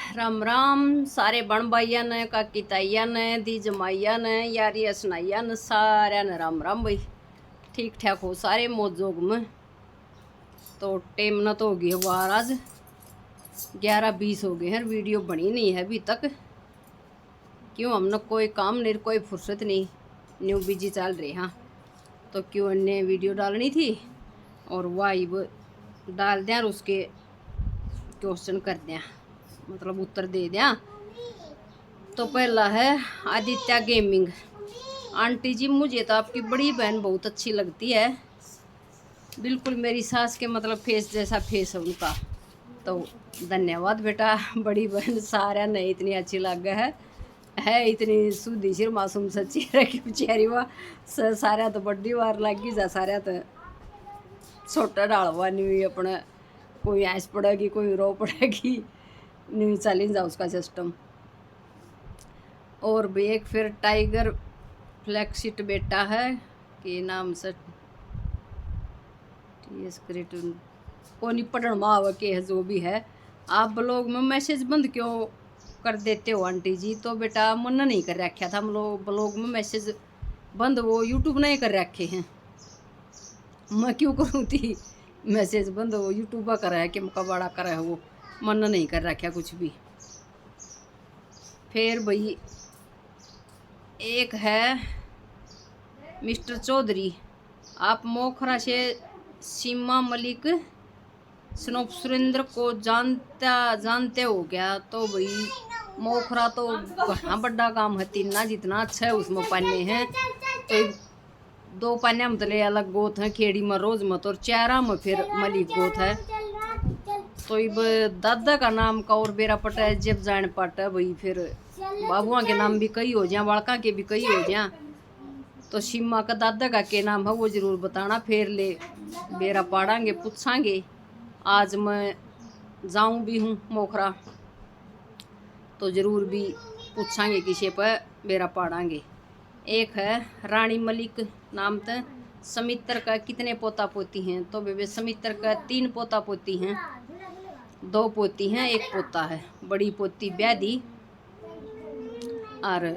राम राम सारे बण भाइया ने काकी ताइया ने दी जमाइया ने यारिया सुनाइया ने सारे ने राम राम भाई। ठीक ठाक हो सारे मौजोग में। तो टेम न तो होगी बार आज 11:20 हो गए हैं। वीडियो बनी नहीं है अभी तक, क्यों हमने कोई काम नहीं, कोई फुर्सत नहीं, न्यू बिजी चल रहे हाँ। तो क्यों ने वीडियो डालनी थी और वाइब डाल दें और उसके क्वेश्चन कर दें, मतलब उत्तर दे दें। तो पहला है आदित्य गेमिंग। आंटी जी मुझे तो आपकी बड़ी बहन बहुत अच्छी लगती है, बिल्कुल मेरी सास के मतलब फेस जैसा फेस है उनका। तो धन्यवाद बेटा, बड़ी बहन सारा नहीं इतनी अच्छी लग है इतनी सूधी सिर मासूम सच्ची रखी बेचारी वह सारा तो बड़ी बार लगी जा सारा तो छोटा डालवा नहीं अपने कोई ऐस पड़ेगी कोई रो पड़ेगी नहीं चली जा उसका सिस्टम। और भी एक फिर टाइगर फ्लैक्सिट बेटा है कि नाम से को नहीं पढ़न माव के है जो भी है। आप ब्लॉग में मैसेज बंद क्यों कर देते हो आंटी जी? तो बेटा मन नहीं कर रखा था हम लोग ब्लॉग में मैसेज बंद, वो यूट्यूब नहीं कर रखे हैं। मैं क्यों करूँ थी मैसेज बंद, वो यूट्यूब कर रहा है कि मुकाबड़ा कर रहा है, वो मन नहीं कर रखा कुछ भी। फिर भाई एक है मिस्टर चौधरी, आप मोखरा से सीमा मलिक स्नोप सुरेंद्र को जानते हो क्या? तो भाई मोखरा तो घना बड़ा काम है, तीना जितना अच्छा है उसमें पाने हैं। तो 2 पाने में तले अलग गोत है, खेड़ी में रोज मत और चारा में फिर मलिक गोत है। तो इब दादा का नाम का और बेरा पटा है जब जान पट है भाई, फिर बाबुआ के नाम भी कई हो जाए, बालका के भी कई हो जाए। तो सीमा का दादा का क्या नाम है वो जरूर बताना, फिर ले बेरा पाड़ांगे पूछांगे। आज मैं जाऊं भी हूँ मोखरा तो जरूर भी पूछांगे किसी पर बेरा पाड़ांगे। एक है रानी मलिक नाम था, समित्र का कितने पोता पोती हैं? तो बेबे समित्र का 3 पोता पोती हैं, 2 पोती हैं 1 पोता है। बड़ी पोती ब्याह दी और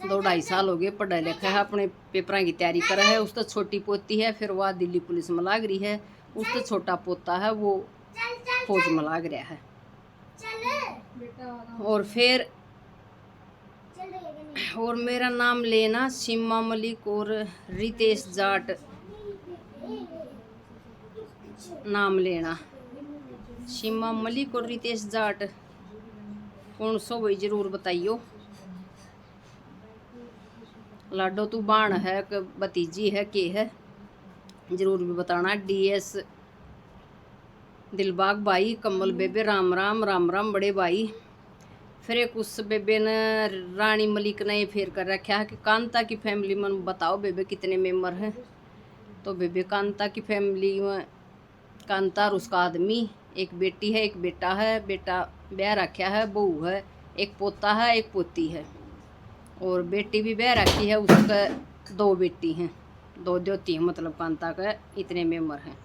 2-2.5 साल हो गए, पढ़ा लिखा है, अपने पेपरों की तैयारी कर है। उस तो छोटी पोती है फिर वह दिल्ली पुलिस में लाग रही है। उस तो छोटा पोता है वो फौज में लाग रहा है। और फिर और मेरा नाम लेना सीमा मलिक और रितेश जाट नाम लेना। सीमा मलिक और रितेश जाट कौन सो भाई जरूर बताइयो। लाडो तू बाण है कि भतीजी है के है जरूर भी बताना। DS दिलबाग भाई, कमल बेबे राम राम राम राम बड़े भाई। फिर एक उस बेबे ने रानी मलिक ने फिर कर रखा है कि कांता की फैमिली में बताओ बेबे कितने मेंबर हैं? तो बेबे कांता की फैमिली में कांता और उसका आदमी, एक बेटी है एक बेटा है, बेटा ब्याह रखा है, बहू है, एक पोता है एक पोती है, और बेटी भी ब्याह रखी है, उसका 2 बेटी हैं, 2 द्योती हैं, मतलब कांता का इतने मेंबर हैं।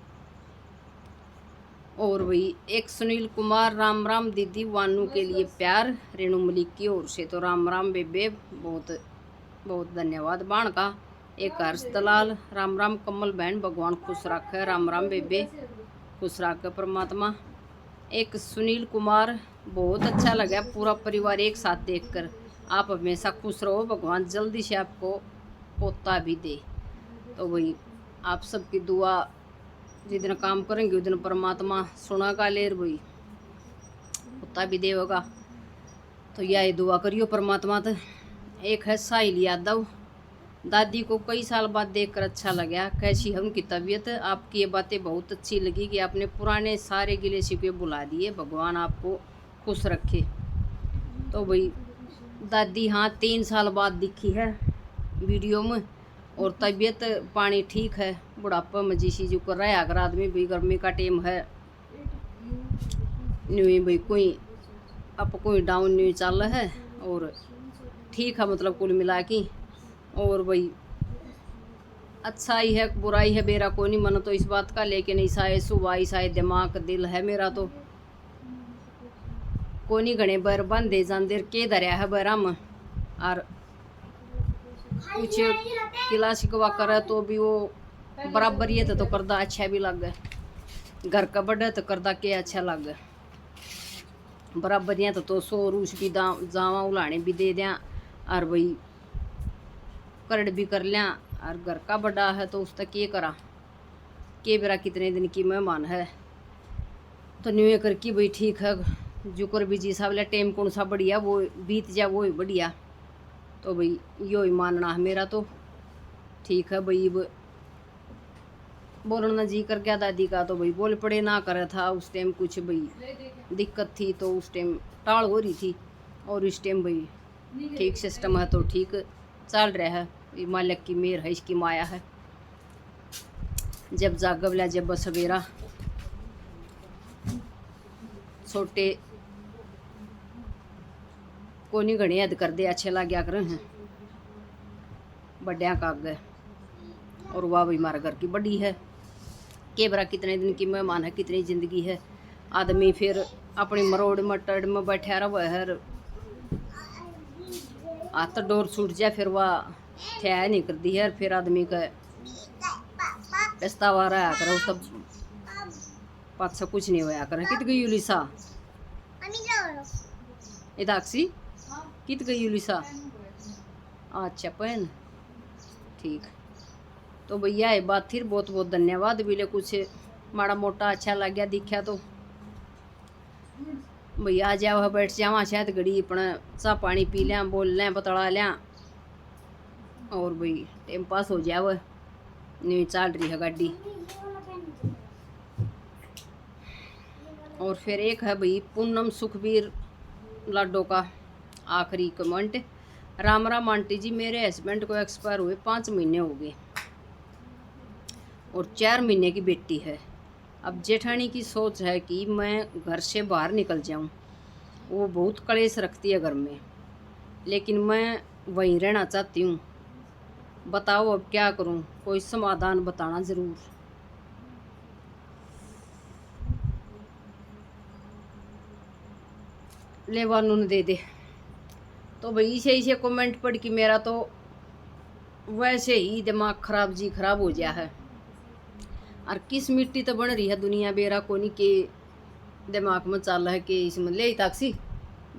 और वही एक सुनील कुमार राम राम दीदी वानू के लिए प्यार रेणु मलिक की ओर से। तो राम राम बेबे, बहुत बहुत धन्यवाद बाण का। एक हर्ष दलाल राम राम कमल बहन, भगवान खुश रखे, राम राम बेबे खुश रखे परमात्मा। एक सुनील कुमार, बहुत अच्छा लगा पूरा परिवार एक साथ देखकर, आप हमेशा खुश रहो, भगवान जल्दी से आपको पोता भी दे। तो वही आप सबकी दुआ जितना काम करेंगे उस दिन परमात्मा सुनागा लेर भाई पोता भी देगा। तो यही दुआ करियो परमात्मा तो। एक है साहिल यादव, दादी को कई साल बाद देखकर अच्छा लगा, कैसी है उनकी तबीयत? आपकी ये बातें बहुत अच्छी लगी कि आपने पुराने सारे गिले शिकवे बुला दिए, भगवान आपको खुश रखे। तो भाई दादी हाँ 3 साल बाद दिखी है वीडियो में, और तबीयत पानी ठीक है, बुढ़ापा में जिसी जो कर रहा है अगर आदमी भी, गर्मी का टाइम है नहीं भाई कोई अब कोई डाउन नहीं चल रहा है और ठीक है, मतलब कुल मिला के। और भाई अच्छा ही है बुराई है बेरा को नहीं मन तो इस बात का, लेकिन ईसा सुबह ईसा दिमाग दिल है मेरा तो कोनी घने बर बंदे जांदेर के दरिया है बराम और कुछ क्लासिक वा करे तो भी वो बराबर ही तो करदा अच्छा भी लगे, घर का बड़ा तो करदा के अच्छा लगे बराबर ही तो सो रूस भी जावा उलाने भी दे दिया और भाई करड़ भी कर लिया। और घर का बड़ा है तो उस तक ये करा के बेरा कितने दिन की मेहमान है तो न्यू कर की भाई ठीक है जो कर भी जी साहब टाइम कौन सा बढ़िया वो बीत जा वो ही बढ़िया। तो भाई यो ही मानना है मेरा तो ठीक है भाई। बोलना जी कर क्या दादी का तो भाई बोल पड़े ना करे था उस टाइम कुछ भाई दिक्कत थी तो उस टाइम टाल हो रही थी और इस टाइम भाई ठीक सिस्टम है तो ठीक चल रहा है। ये मालिक की मेहर है इसकी माया है। जब जागवला जब सवेरा छोटे कोनी घने याद कर दे अच्छे लग गया करें हैं बड्या का आगे। और वाह भाई हमारे घर की बड़ी है के बरा कितने दिन की मेहमान है कितनी जिंदगी है। आदमी फिर अपनी मरोड़ मटड़ में बैठा रहा है हाथ डोर छूट जाए फिर वह ठह नहीं करती है फिर आदमी का पछतावा रहा करे उस तब पाछा कुछ नहीं होया करे। कित गई यूलिसा इदाक्सी कित गई यूलिसा अच्छा पहन ठीक। तो भैया ये बात थी बहुत बहुत धन्यवाद बिले कुछ माड़ा मोटा अच्छा लग गया दिखा तो भैया आ जाओ बैठ जावा शायद घड़ी अपना चाह पानी पी लिया बोल लें बतला लिया और भाई टाइम पास हो जाए नहीं चल रही है गाड़ी। और फिर एक है भाई पूनम सुखबीर लाडो का आखिरी कमेंट। राम राम आंटी जी मेरे हस्बैंड को एक्सपायर हुए 5 महीने हो गए और 4 महीने की बेटी है। अब जेठानी की सोच है कि मैं घर से बाहर निकल जाऊं। वो बहुत कलेश रखती है घर में लेकिन मैं वहीं रहना चाहती हूँ। बताओ अब क्या करूं, कोई समाधान बताना ज़रूर। ले वानू ने दे दे। तो भाई इसे इसे कमेंट पढ़ के मेरा तो वैसे ही दिमाग खराब जी खराब हो गया है। और किस मिट्टी तो बन रही है दुनिया बेरा कोनी के दिमाग में चल रहा है कि इसमें ले ताक्सी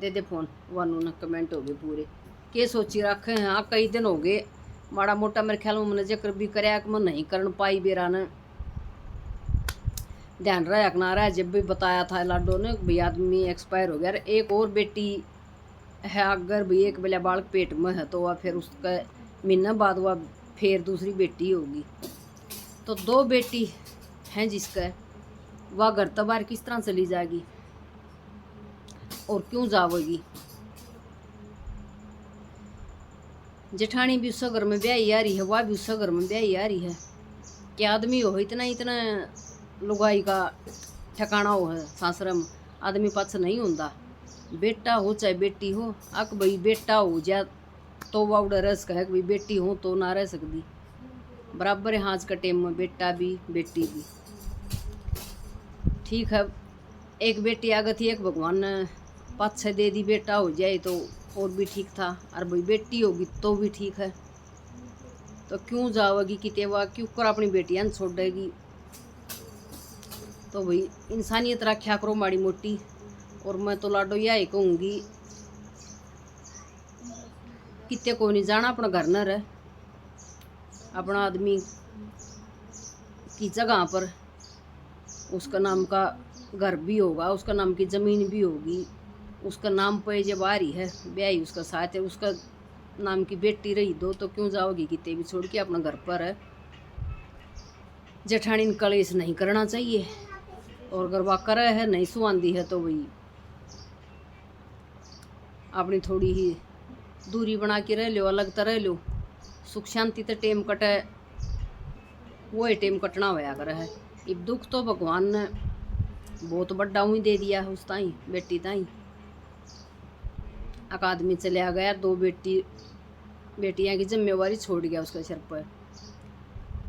दे दे फोन। वानू ना कमेंट हो गए पूरे के सोची रखे हैं। हाँ कई दिन हो गए माड़ा मोटा मेरे ख्याल में मैंने जिक्र भी कराया कि मैं नहीं कर पाई बेरा ने ध्यान रहा ना रहा। जब भी बताया था लाडो ने भाई आदमी एक्सपायर हो गया। एक और बेटी है अगर भाई एक बेला बालक पेट में है तो वह फिर उसका महीना बाद वह फिर दूसरी बेटी होगी। तो 2 बेटी हैं जिसका वह घर तबार किस तरह चली जाएगी और क्यों जाओगी। जेठानी भी उसका घर में ब्याही आ रही है वह भी उसका घर में ब्याही आ रही है। क्या आदमी हो इतना इतना लुगाई का ठिकाना हो है सासरम आदमी पास नहीं होता। बेटा हो चाहे बेटी हो अक भाई बेटा हो जा तो वह उड़ा रस कहे भाई बेटी हो तो ना रह सकती बराबर है। आज का टाइम में बेटा भी बेटी भी ठीक है। एक बेटी आगे थी एक भगवान ने 5-6 दे दी बेटा हो जाए तो और भी ठीक था और भाई बेटी होगी तो भी ठीक है। तो क्यों जाओगी किते वह क्यों कर अपनी बेटियां छोड़ देगी। तो भाई इंसानियत रखा करो माड़ी मोटी। और मैं तो लाडो यही कहूँगी किते को नहीं जाना अपना घर न रह अपना आदमी की जगह पर उसका नाम का घर भी होगा उसका नाम की ज़मीन भी होगी उसका नाम पे जब आ रही है ब्याही उसका साथ है उसका नाम की बेटी रही दो तो क्यों जाओगी किते भी छोड़ के अपना घर पर है। जेठानी ने कलेश नहीं करना चाहिए और अगर वह करे है नहीं सुहांदी है तो वही अपनी थोड़ी ही दूरी बना के रह लो अलग तो रह लो। सुख शांति तो टेम कटे वो ही टेम कटना होया करे है। अब दुख तो भगवान ने बहुत बड़ा ही दे दिया है उस ताई बेटी ताई। एक आदमी चलिया गया 2 बेटियां की जिम्मेवारी छोड़ गया उसके सिर पर।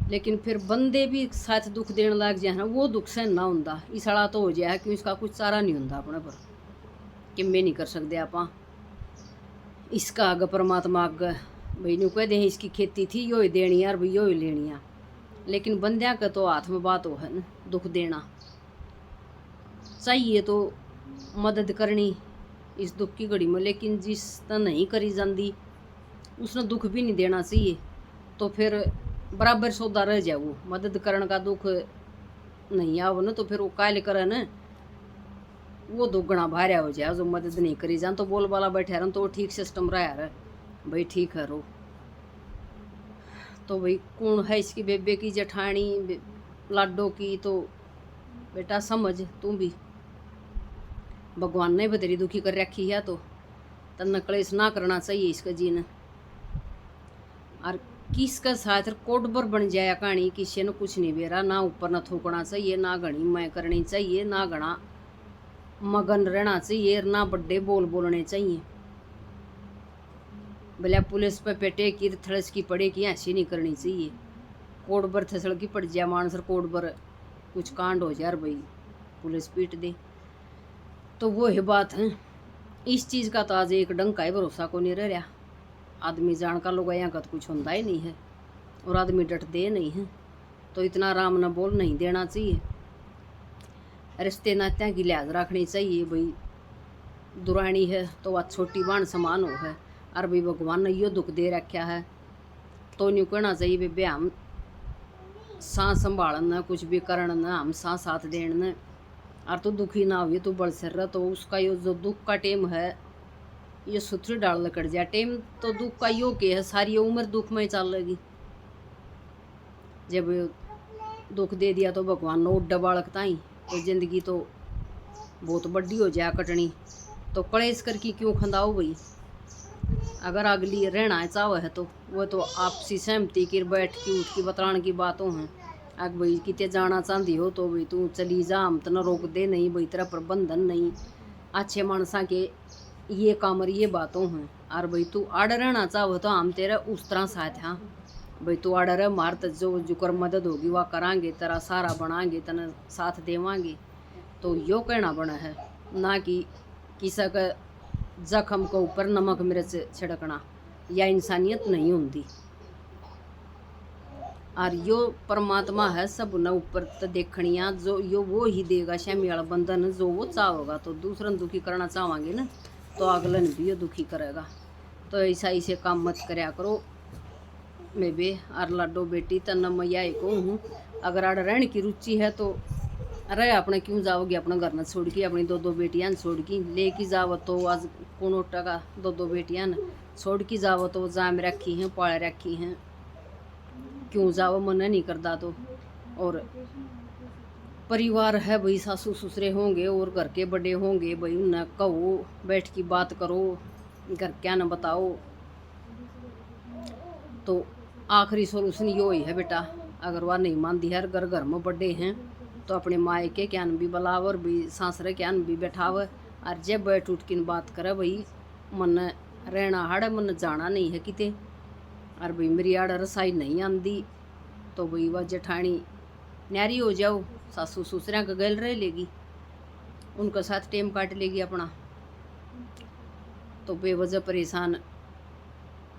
लेकिन फिर बंदे भी साथ दुख देने लग जाए ना वो दुख सहन ना होंदा इसड़ा तो हो जाए क्यों इसका कुछ चारा नहीं होंदा अपने पर। किमें नहीं कर सकते आप इसका आगे परमात्मा आगे भाई न्यू कह दें इसकी खेती थी यो ही देनी यार भाई यो ही लेनी है। लेकिन बंदिया का तो हाथ में बात हो है न दुख देना चाहिए तो मदद करनी इस दुख की घड़ी में, लेकिन जिस तरह नहीं करी जाती उसने दुख भी नहीं देना चाहिए। तो फिर बराबर सौदा रह जाए, वो मदद करने का दुख नहीं आओ ना तो फिर वो कायल करे न वो दुगना भार्या हो जाए। जो मदद नहीं करी जान तो बोल वाला बैठे रह तो ठीक सिस्टम रहा है भाई ठीक है रो। तो भाई कौन है इसकी बेबे की जेठानी लाडो की, तो बेटा समझ तू भी भगवान ने भी तेरी दुखी कर रखी है तो तन्ने क्लेश ना करना चाहिए इसका जीन। और किसका साथ कोटबर बन जाया कहानी किसी ने कुछ नहीं बेरा ना ऊपर न थूकना चाहिए ना घनी मैं करनी चाहिए ना घना मगन रहना चाहिए ना बड़े बोल बोलने चाहिए। भले पुलिस पे पेटे की थड़स की पड़े की ऐसी नहीं करनी चाहिए। कोटबर थसड़ की पड़ जाए मानसर कोटबर कुछ कांड हो जाए भाई पुलिस पीट दे तो वो है बात है। इस चीज़ का तो आज एक डंका ही भरोसा को नहीं रह रहा। आदमी जान का लोग यहाँ का तो कुछ होता ही नहीं है और आदमी डटते नहीं है तो इतना आराम न बोल नहीं देना चाहिए। रिश्ते नात्या की लिहाज रखनी चाहिए भाई। दुरानी है तो वह छोटी बाण समान हो है और भाई भगवान ने यो दुख दे रखा है तो न्यू कहना चाहिए बेबे हम सांस संभालन कुछ भी करन न हम साथ देन न और तो दुखी ना हुई तो बड़ सर रहा तो उसका यो जो दुख का टेम है ये सुथरी डाल कट जाए। टेम तो दुख का यो के है सारी उम्र दुख में चलेगी। जब दुख दे दिया तो भगवान ने उड्डा बालकता ही तो जिंदगी तो बहुत बड़ी हो जाए कटनी तो कलेश करके क्यों खंदाओ भाई। अगर अगली रहना चाहो है तो वो तो आपसी सहमति की बैठ की उठ की बतलाने की बातों हैं। अगर भाई कितने जाना चाहती हो तो भाई तू चली जा हम तो न रोक दे नहीं भाई तेरा प्रबंधन नहीं अच्छे मानसा के ये काम और ये बातों हैं। और भाई तू आड़ रहना चाहो तो हम तेरा उस तरह साथ हाँ भाई तू आड़ रह मार तो जो कर मदद होगी वह करांगे तेरा सारा बनाएंगे तेना साथ देवांगे। तो यो कहना बना है ना कि किसी का जख्म को ऊपर नमक मिर्च छिड़कना या इंसानियत नहीं होती। और यो परमात्मा है सब न ऊपर तो देखनिया जो यो वो ही देगा श्यामी वाला बंधन जो वो चाहोगा। तो दूसरन दुखी करना चाहेंगे ना तो अगलन भी यो दुखी करेगा। तो ऐसा ऐसे काम मत करया करो मैं बे और लाडो बेटी तन्ना मैया को हूँ। अगर आड़ रहने की रुचि है तो अरे अपने क्यों जाओगी अपना घर न छोड़ के अपनी दो बेटियां छोड़ की लेके जाओ तो आज कौन टका दो बेटियां छोड़ की जाओ तो जाम रखी हैं पाले रखी हैं क्यों जाओ मन नहीं करता तो। और परिवार है भाई सासू ससुरे होंगे और घर के बड़े होंगे भाई उन्हें कहो बैठ की बात करो घर क्या न बताओ। तो आखिरी सोल्यूशन यो ही है बेटा अगर वह नहीं मानती है घर घर में बड़े हैं तो अपने माए के ज्ञान भी बुलाव और भी सासरे ज्ञान भी बैठाव और जब बैठ उठ की बात करे भाई मन रहना हाड़ मन जाना नहीं है किते। और भाई मेरी आड़ रसाई नहीं आती तो भाई वह जेठानी न्यारी हो जाओ सासू ससुरिया का गल रह लेगी उनका साथ टेम काट लेगी अपना। तो बेवजह परेशान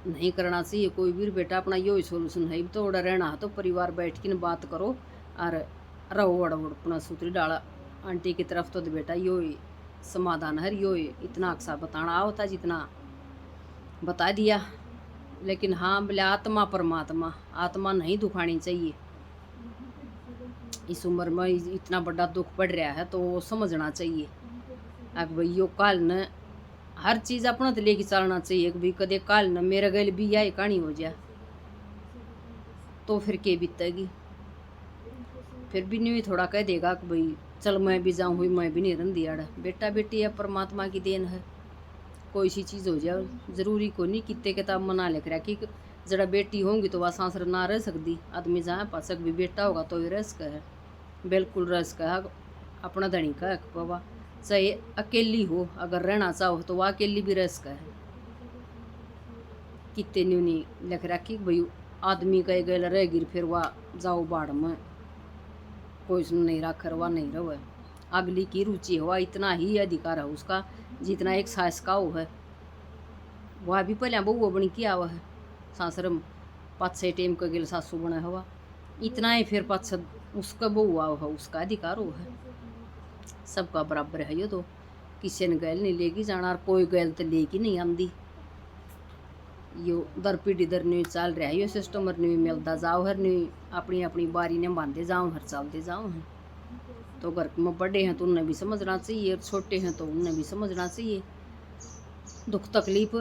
नहीं करना चाहिए कोई भी बेटा अपना यो ही सोल्यूशन है। तो ओड़ा रहना है तो परिवार बैठ के बात करो और रहो अड़ अपना सूत्री डाला आंटी की तरफ तो बेटा यो ही समाधान है यो ही इतना अक्सा बताना आओ था जितना बता दिया। लेकिन हाँ बोले आत्मा परमात्मा आत्मा नहीं दुखानी चाहिए। इस उम्र में इतना बड़ा दुख पड़ रहा है तो वो समझना चाहिए अब भाई यो काल न हर चीज़ अपना तो लेके चलना चाहिए कि भाई कदे काल न मेरे गल भी यह कहानी हो जाए तो फिर के बीतेगी। फिर भी नहीं थोड़ा कह देगा कि भाई चल मैं भी जाऊँ हुई मैं भी नहीं रंदी आड़ बेटा बेटी है परमात्मा की देन है। कोई सी चीज़ हो जाए ज़रूरी को नहीं कितने किताब मना लिख रहा कि जरा बेटी होंगी तो वह सांसर ना रह सकती आदमी जहाँ पासक भी बेटा होगा तो ये रस का है बिल्कुल रस का है अपना धनी का है बाबा चाहे अकेली हो अगर रहना चाहो तो वह अकेली भी रस का है। कितने न्यू नहीं लिख रहा कि भाई आदमी कहे गए रह गिर फिर वह जाओ बाढ़ में कोई सुन नहीं रखा वह नहीं रहो अगली की रुचि हुआ इतना ही अधिकार है उसका जितना एक सास का वो है वह भी पहले बहू बनी किया हुआ है सासर में 5-6 टाइम का गिल सासू बना हुआ इतना ही फिर 5 उसका बहू हुआ है उसका अधिकार हो है सबका बराबर है ये तो किसी ने गैल नहीं लेगी जाना और कोई गैल तो लेगी नहीं आंदी यो दर पीढ़ी दर नहीं चल रहा है यो सिस्टम हर नहीं मिलता जाओ हर नहीं अपनी अपनी बारी ने बांधे जाओ हर चलते जाओ हैं तो घर में बड़े हैं तो उन्हें भी समझना चाहिए छोटे हैं तो उन्हें भी समझना चाहिए दुख तकलीफ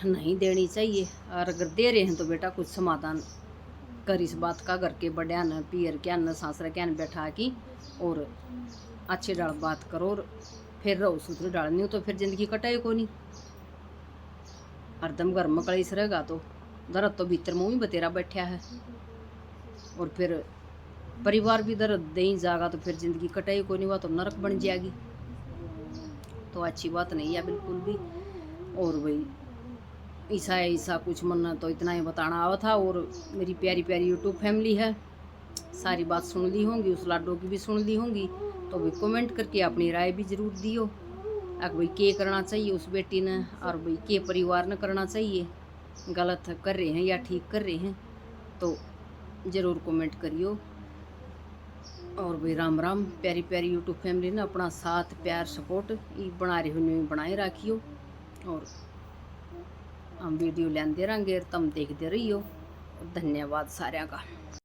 नहीं देनी चाहिए और अगर दे रहे हैं तो बेटा कुछ समाधान कर इस बात का घर के बड़े न पियर क्या न सासरा क्या न बैठा की और अच्छी डाल बात करो और फिर रहो सूत्र डालनी हो तो फिर जिंदगी कटाए को नहीं हरदम घर में कलीस रहेगा तो दर्द तो भीतर मुँह ही बतेरा बैठा है और फिर परिवार भी दर्द दे ही जाएगा तो फिर जिंदगी कटाई को नहीं हुआ तो नरक बन जाएगी तो अच्छी बात नहीं है बिल्कुल भी। और भाई ऐसा कुछ मन तो इतना ही बताना आवा था। और मेरी प्यारी प्यारी यूट्यूब फैमिली है सारी बात सुन ली होंगी उस लाडो की भी सुन ली होंगी तो भाई कमेंट करके अपनी राय भी ज़रूर दियो अगर भाई के करना चाहिए उस बेटी ने और भाई के परिवार ने करना चाहिए गलत कर रहे हैं या ठीक कर रहे हैं तो ज़रूर कमेंट करियो। और भाई राम राम प्यारी प्यारी यूट्यूब फैमिली ने अपना साथ प्यार सपोर्ट बना रहे हो बनाए रखियो और हम वीडियो लेंदे रहेंगे तुम देखते रहियो। धन्यवाद सारे का।